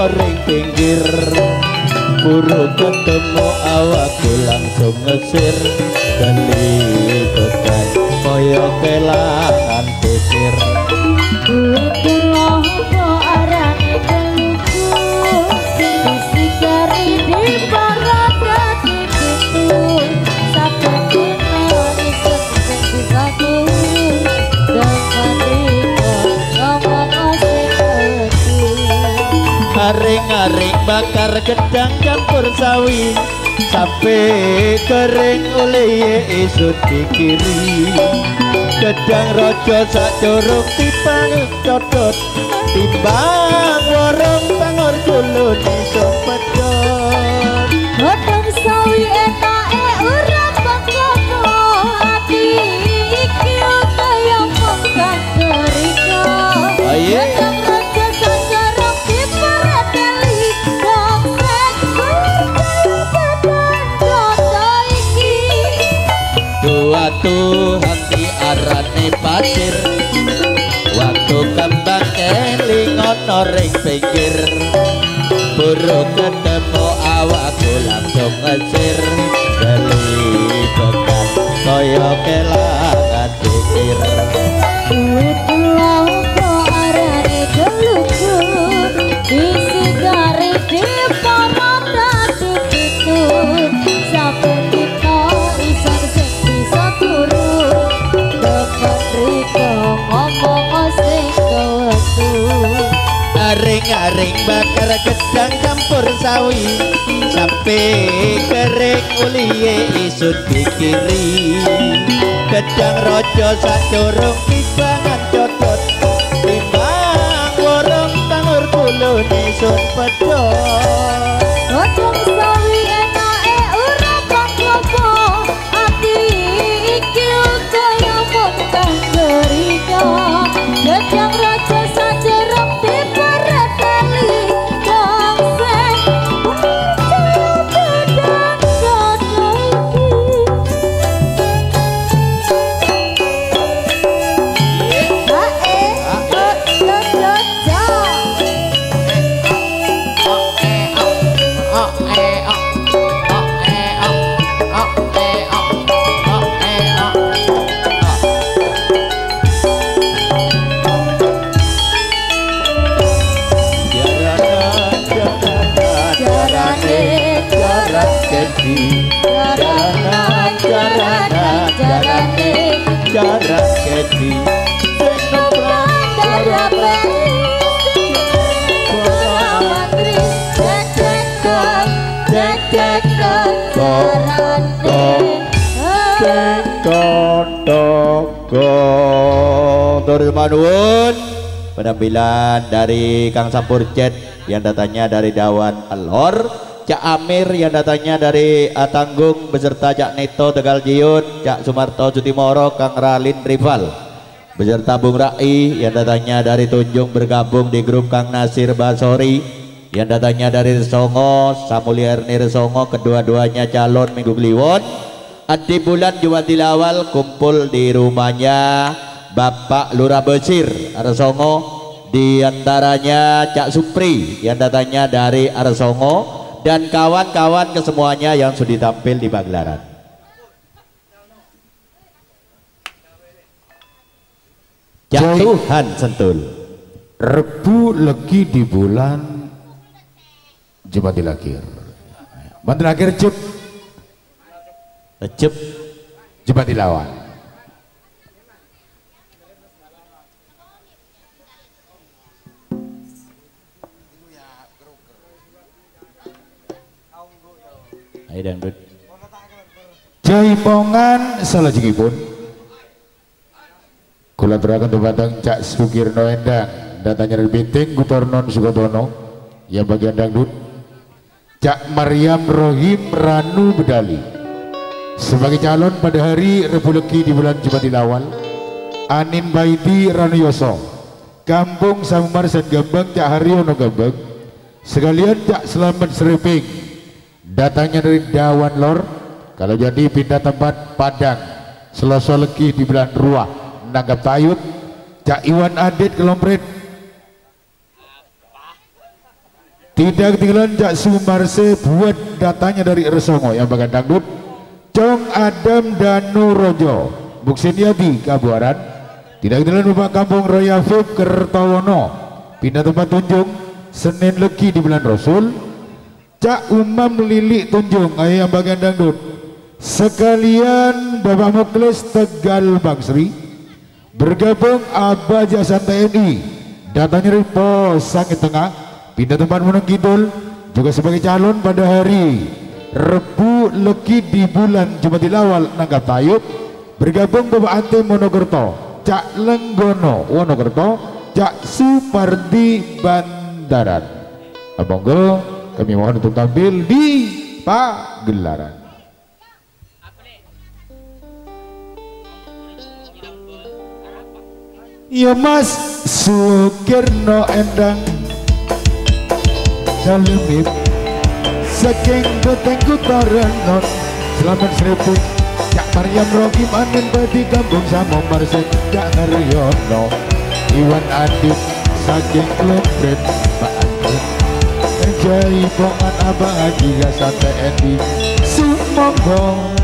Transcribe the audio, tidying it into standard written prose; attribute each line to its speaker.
Speaker 1: ring pinggir buru ketemu awakku langsung ngesir gali beban kaya kelangan pisir
Speaker 2: kulo arane teluku disigari di parada itu sabetin iset sing disaku
Speaker 1: aring-aring bakar gedang campur sawi sampai kering oleh esut pikiri gedang rojo sak curug tipang codot timbang warung pangor kulun iso pedot
Speaker 2: gedang sawi enake ora bangkono ati iki kaya mongkang derika gedang rojo sak curug diparateli
Speaker 1: Tuhan di arane pasir waktu kembang kelingon ring pinggir buru ketemu awakku langsung ngesir gali bekan kaya kelangan pikir
Speaker 2: duit pulau kok arane geluku disigari di parada itu saben kita isan sing bisa turu dapat riko ngomong sing kewetu
Speaker 1: aring-aring bakar gedang campur jamur sawi sampai kering uliye isun pikiri gedang rojo sadurung pibangan cocot timbang warung tangur kulune sun pedhot
Speaker 2: Godhong sawi enake ora panggopo ati iki kaya montang gerina gedang raja sajereng dipereteli gongseng gedang dodo
Speaker 1: jarak kedi Manuwun penampilan dari Kang Sampurjet yang datanya dari Dawan Alor, Cak Amir yang datanya dari Atanggung beserta Cak Neto Tegal Jiun, Cak Sumarto Sutimoro, Kang Ralin Rival beserta Bung Rai yang datanya dari Tunjung bergabung di grup Kang Nasir Basori yang datanya dari Resongo, Samuliarni Resongo, kedua-duanya calon Minggu Kliwon. Adi Bulan Juwati Lawal kumpul di rumahnya Bapak Lurah Besir Resongo, diantaranya Cak Supri yang datanya dari Resongo dan kawan-kawan kesemuanya yang sudah tampil di pagelaran. Jatuhan Sentul
Speaker 3: Rebu legi di bulan Jumatil Akhir. Jumatil Akhir
Speaker 1: Cep
Speaker 3: Jumatil Awal.
Speaker 1: Ayo dangdut.
Speaker 3: Jaipongan salajengipun kula aturaken dumateng Cak Sukirno Endang datanya dari Binting Gutornon Sukodono yang bagian dangdut, Cak Maryam Rohim Ranu Bedali sebagai calon pada hari Rebu Legi di bulan Jumatil Awal, Anin Baiti Ranu Yoso Kampung Samumar Sen Gembeng Cak Haryono Gembeng sekalian Cak Selamat Sereping datangnya dari Dawan Lor. Kalau jadi pindah tempat Padang Selasa Legi di bulan Ruah nanggap tayut, Cak Iwan Adit Kelompret tidak ketinggalan Cak Sumarse buat datanya dari Resongo yang bagian dangdut, Cong Adam Danu Rojo Buksin Yadi Kabuaran, tidak ketinggalan Bapak Kampung Raya Fib Kertawono pindah tempat Tunjung Senin Legi di bulan Rasul, Cak Umam Lili Tunjung yang bagian dangdut sekalian Bapak Muklis Tegal Bangsri bergabung Abah Jasan TNI datanya dari Pos Sangit Tengah pindah tempat Meneng Kidul juga sebagai calon pada hari Rebu Legi di bulan Jumatil Awal nanggap tayub bergabung Bapak Ante Monogerto, Cak Lenggono Wonogerto, Cak Supardi Bandaran. Monggo kami mohon untuk tampil di pagelaran. Ya Mas Sukirno Endang Dalemip saking beteng Gutornon Selamat Serepung, Cak Maryam Rohim Anin Badi Kampung Samumar Sen Cak Haryono Iwan Adit saking Kelompret Pak Adit Jaipongan Abang Haji Gasan TNI Sumonggo